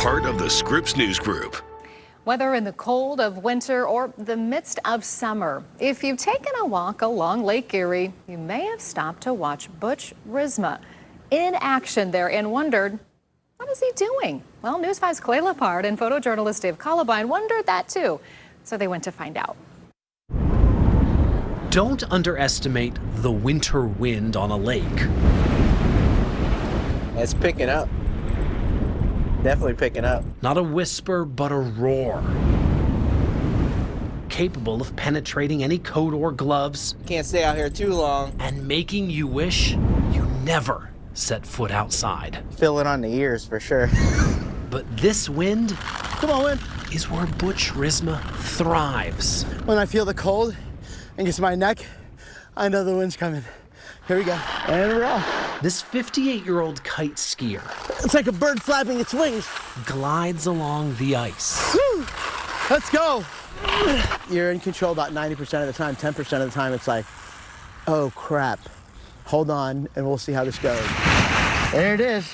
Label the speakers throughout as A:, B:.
A: part of the Scripps News Group.
B: Whether in the cold of winter or the midst of summer, if you've taken a walk along Lake Erie, you may have stopped to watch Butch Risma in action there and wondered, what is he doing? Well, News 5's Clay Lepard and photojournalist Dave Columbine wondered that too, so they went to find out.
C: Don't underestimate the winter wind on a lake.
D: It's picking up. Definitely picking up.
C: Not a whisper, but a roar. Capable of penetrating any coat or gloves.
D: Can't stay out here too long.
C: And making you wish you never set foot outside.
D: Feel it on the ears for sure.
C: But this wind,
E: come on, wind,
C: is where Butch Risma thrives.
E: When I feel the cold and gets my neck, I know the wind's coming. Here we go. And we're off.
C: This 58-year-old kite skier,
E: it's like a bird flapping its wings,
C: glides along the ice.
E: Woo! Let's go. You're in control about 90% of the time. 10% of the time, it's like, oh, crap. Hold on, and we'll see how this goes. There it is.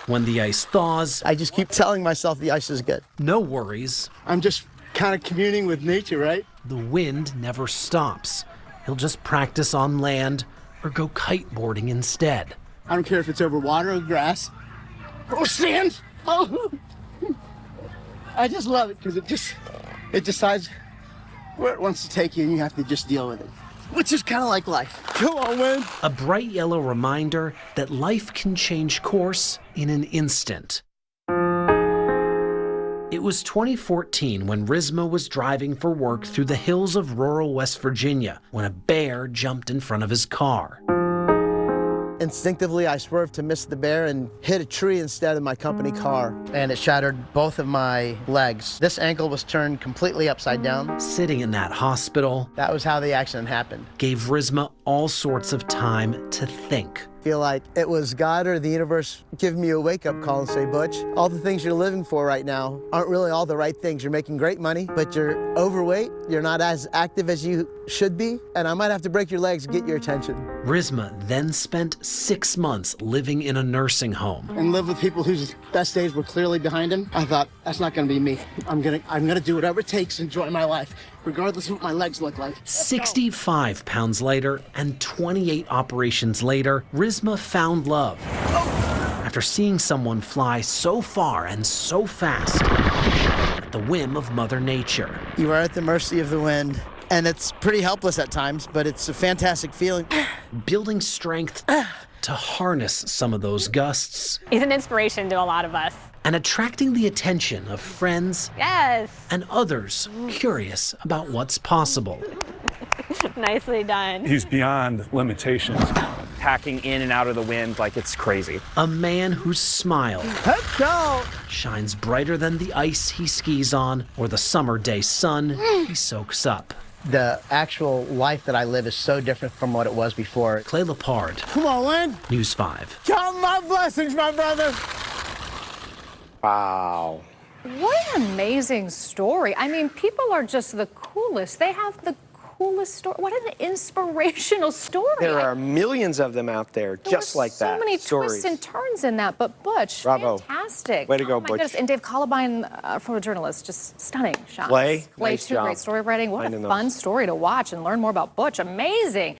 C: When the ice thaws,
E: I just keep telling myself the ice is good.
C: No worries.
E: I'm just kind of communing with nature, right?
C: The wind never stops. He'll just practice on land or go kiteboarding instead.
E: I don't care if it's over water or grass or sand. Oh. I just love it because it decides where it wants to take you and you have to just deal with it, which is kind of like life. Come on, wind.
C: A bright yellow reminder that life can change course in an instant. It was 2014 when Risma was driving for work through the hills of rural West Virginia when a bear jumped in front of his car.
E: Instinctively, I swerved to miss the bear and hit a tree instead of my company car, and it shattered both of my legs. This ankle was turned completely upside down.
C: Sitting in that hospital,
E: that was how the accident happened.
C: Gave Risma all sorts of time to think.
E: Feel like it was God or the universe giving me a wake-up call and say, Butch, all the things you're living for right now aren't really all the right things. You're making great money, but you're overweight, you're not as active as you should be, and I might have to break your legs to get your attention.
C: Risma then spent 6 months living in a nursing home.
E: And live with people whose best days were clearly behind him. I thought, that's not gonna be me. I'm gonna do whatever it takes to enjoy my life, regardless of what my legs look like.
C: 65 pounds later and 28 operations later, Risma found love. After seeing someone fly so far and so fast at the whim of Mother Nature.
E: You are at the mercy of the wind, and it's pretty helpless at times, but it's a fantastic feeling.
C: Building strength to harness some of those gusts.
F: He's an inspiration to a lot of us.
C: And attracting the attention of friends and others curious about what's possible.
F: Nicely done.
G: He's beyond limitations. Hacking in and out of the wind like it's crazy.
C: A man whose smile
E: Let's go.
C: shines brighter than the ice he skis on or the summer day sun he soaks up.
E: The actual life that I live is so different from what it was before.
C: Clay Lepard.
E: Come on, Lynn.
C: News 5.
E: Count my blessings, my brother.
D: Wow.
B: What an amazing story. I mean, people are just the coolest. They have the coolest story. What an inspirational story.
D: There are millions of them out there just like that.
B: So many
D: stories.
B: twists and turns in that, but Butch,
D: Bravo.
B: fantastic.
D: Way to go,
B: oh my
D: Butch.
B: Goodness. And Dave Columbine, photojournalist, just stunning shots.
D: Clay,
B: Clay,
D: nice
B: too,
D: job
B: great story writing. What a
D: finding
B: fun
D: those.
B: story to watch and learn more about Butch. Amazing.